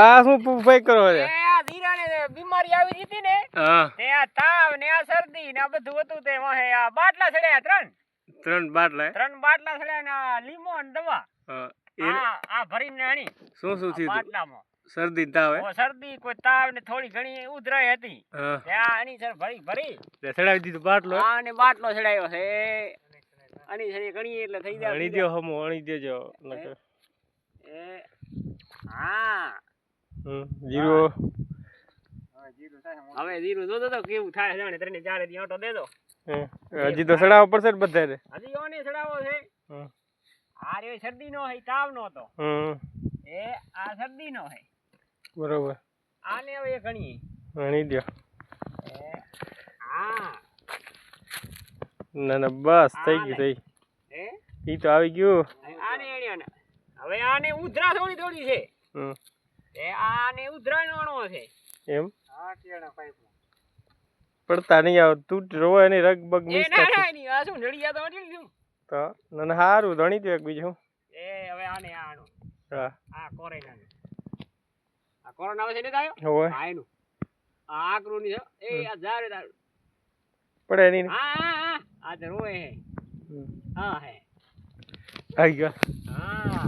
આ શું ફેક કરો છે? એ આ ધીરાને બીમારી આવી હતી ને, હા, તે આ તાવ ને આ શરદી ને આ બધું હતું તે વાહે આ બાટલા છડ્યા ત્રણ બાટલા છડ્યા ને આ લીમો ને દવા આ ભરીને આણી. શું થયું બાટલામાં શરદી તાવ શરદી કોઈ તાવ ને થોડી ઘણી ઉધરાઈ હતી ત્યાં આની સર ભરી ચડાવી દીધું બાટલો. હા ને બાટલો ચડાવ્યો છે આની સર ઘણી એટલે થઈ જાય. અણી દો હમો અણી દેજો. એ હા જીરો હવે જીરું જોતો તો કેવું થાય જાણે 3-4 દી આટો દેજો. હજી તો ચડાવવો પડશે ને બધાને. હજી ઓને ચડાવો છે. આ રે શરદી નો હે તાવ નો તો એ આ શરદી નો હે બરોબર. આને હવે ઘણી અણી દો. હા ના બસ થઈ ગયું થઈ. ઈ તો આવી ગયું. આને હવે આને ઉધરા થોડી છે. એ આને ઉધરાણો છે એમ. હા ટીયાના પાઇપ પડતા નહીં આવ તું રોય ની રગ બગ મિસ એ ના નહીં આ શું નડિયા તો અડી ગયું તો નન હારું ધણી દે એક બીજું. એ હવે આને આનો હા આ કોરોના આ કોરોના આવે છે ને તાયો હોય આ એનું આ આકરું ની એ આ જારે દારૂ પડે નહીં. હા આ તો રોય હે હા હે આવી ગયો. હા